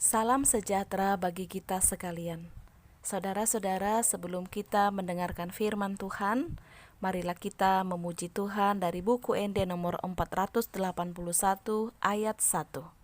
Salam sejahtera bagi kita sekalian. Saudara-saudara, sebelum kita mendengarkan firman Tuhan, marilah kita memuji Tuhan dari buku ND nomor 481 ayat 1.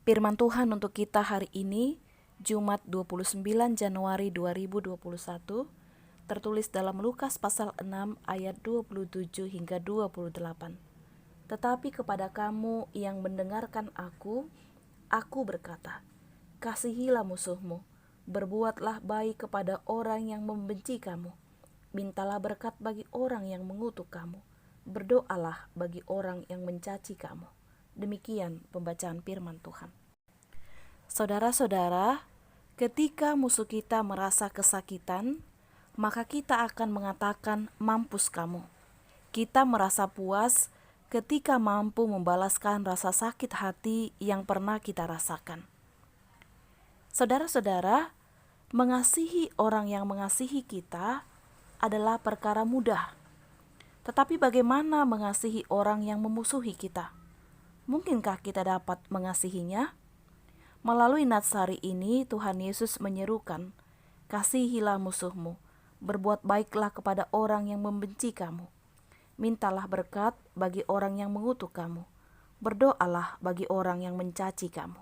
Firman Tuhan untuk kita hari ini, Jumat 29 Januari 2021, tertulis dalam Lukas pasal 6 ayat 27 hingga 28. Tetapi kepada kamu yang mendengarkan aku berkata, kasihilah musuhmu, berbuatlah baik kepada orang yang membenci kamu, mintalah berkat bagi orang yang mengutuk kamu, berdoalah bagi orang yang mencaci kamu. Demikian pembacaan firman Tuhan. Saudara-saudara, ketika musuh kita merasa kesakitan, maka kita akan mengatakan, mampus kamu. Kita merasa puas ketika mampu membalaskan rasa sakit hati yang pernah kita rasakan. Saudara-saudara, mengasihi orang yang mengasihi kita adalah perkara mudah. Tetapi bagaimana mengasihi orang yang memusuhi kita? Mungkinkah kita dapat mengasihinya? Melalui natsari ini Tuhan Yesus menyerukan, kasihilah musuhmu, berbuat baiklah kepada orang yang membenci kamu, mintalah berkat bagi orang yang mengutuk kamu, berdoalah bagi orang yang mencaci kamu.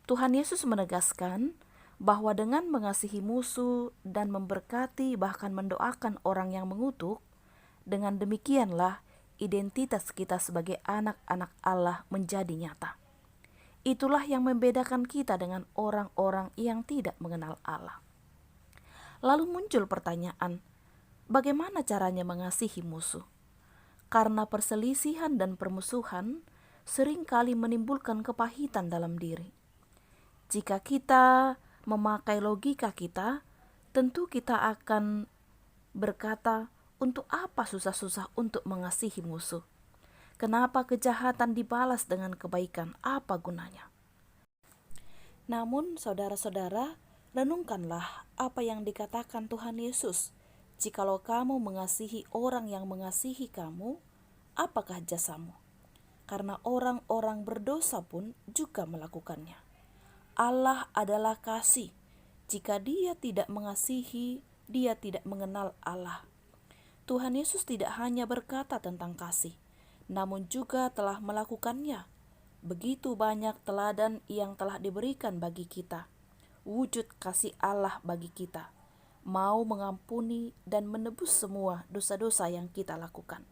Tuhan Yesus menegaskan bahwa dengan mengasihi musuh dan memberkati bahkan mendoakan orang yang mengutuk, dengan demikianlah identitas kita sebagai anak-anak Allah menjadi nyata. Itulah yang membedakan kita dengan orang-orang yang tidak mengenal Allah. Lalu muncul pertanyaan, bagaimana caranya mengasihi musuh? Karena perselisihan dan permusuhan seringkali menimbulkan kepahitan dalam diri. Jika kita memakai logika kita, tentu kita akan berkata, untuk apa susah-susah untuk mengasihi musuh? Kenapa kejahatan dibalas dengan kebaikan? Apa gunanya? Namun saudara-saudara, renungkanlah apa yang dikatakan Tuhan Yesus. Jikalau kamu mengasihi orang yang mengasihi kamu, apakah jasamu? Karena orang-orang berdosa pun juga melakukannya. Allah adalah kasih. Jika Dia tidak mengasihi, Dia tidak mengenal Allah. Tuhan Yesus tidak hanya berkata tentang kasih, namun juga telah melakukannya. Begitu banyak teladan yang telah diberikan bagi kita. Wujud kasih Allah bagi kita, mau mengampuni dan menebus semua dosa-dosa yang kita lakukan.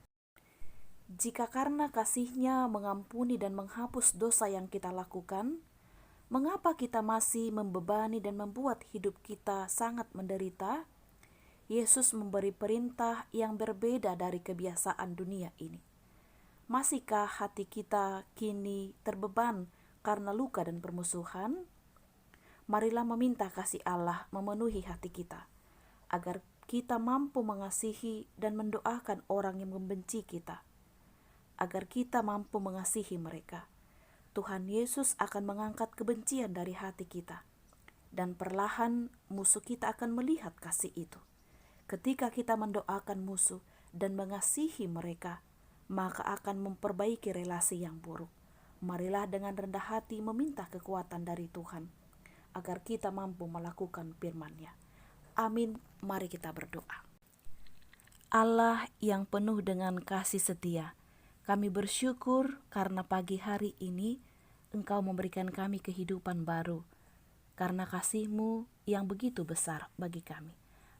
Jika karena kasih-Nya mengampuni dan menghapus dosa yang kita lakukan, mengapa kita masih membebani dan membuat hidup kita sangat menderita? Yesus memberi perintah yang berbeda dari kebiasaan dunia ini. Masihkah hati kita kini terbeban karena luka dan permusuhan? Marilah meminta kasih Allah memenuhi hati kita, agar kita mampu mengasihi dan mendoakan orang yang membenci kita, agar kita mampu mengasihi mereka. Tuhan Yesus akan mengangkat kebencian dari hati kita, dan perlahan musuh kita akan melihat kasih itu. Ketika kita mendoakan musuh dan mengasihi mereka, maka akan memperbaiki relasi yang buruk, marilah dengan rendah hati meminta kekuatan dari Tuhan, agar kita mampu melakukan firman-Nya. Amin, mari kita berdoa. Allah yang penuh dengan kasih setia, kami bersyukur karena pagi hari ini Engkau memberikan kami kehidupan baru, karena kasih-Mu yang begitu besar bagi kami.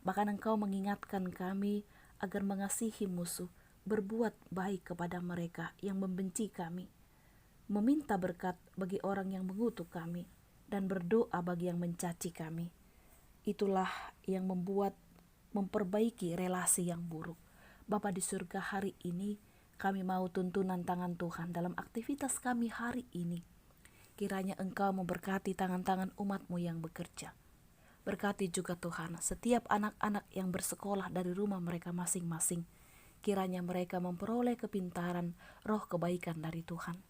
Bahkan Engkau mengingatkan kami agar mengasihi musuh, berbuat baik kepada mereka yang membenci kami, meminta berkat bagi orang yang mengutuk kami, dan berdoa bagi yang mencaci kami. Itulah yang memperbaiki relasi yang buruk. Bapa di surga, hari ini kami mau tuntunan tangan Tuhan dalam aktivitas kami hari ini. Kiranya Engkau memberkati tangan-tangan umat-Mu yang bekerja. Berkati juga Tuhan setiap anak-anak yang bersekolah dari rumah mereka masing-masing. Kiranya mereka memperoleh kepintaran, roh kebaikan dari Tuhan.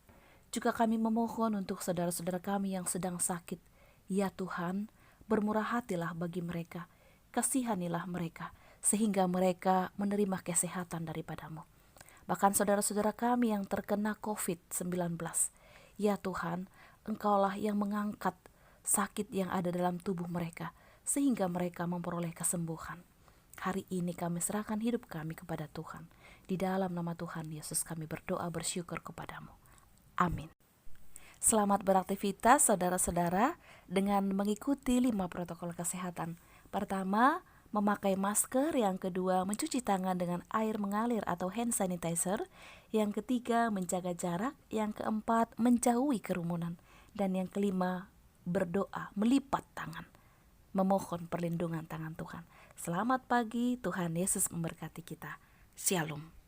Juga kami memohon untuk saudara-saudara kami yang sedang sakit. Ya Tuhan, bermurah hatilah bagi mereka. Kasihanilah mereka, sehingga mereka menerima kesehatan daripada-Mu. Bahkan saudara-saudara kami yang terkena COVID-19. Ya Tuhan, Engkaulah yang mengangkat sakit yang ada dalam tubuh mereka, sehingga mereka memperoleh kesembuhan. Hari ini kami serahkan hidup kami kepada Tuhan. Di dalam nama Tuhan Yesus kami berdoa bersyukur kepada-Mu. Amin. Selamat beraktivitas saudara-saudara dengan mengikuti 5 protokol kesehatan. Pertama, memakai masker. Yang kedua, mencuci tangan dengan air mengalir atau hand sanitizer. Yang ketiga, menjaga jarak. Yang keempat, menjauhi kerumunan. Dan yang kelima, berdoa, melipat tangan, memohon perlindungan tangan Tuhan. Selamat pagi, Tuhan Yesus memberkati kita. Shalom.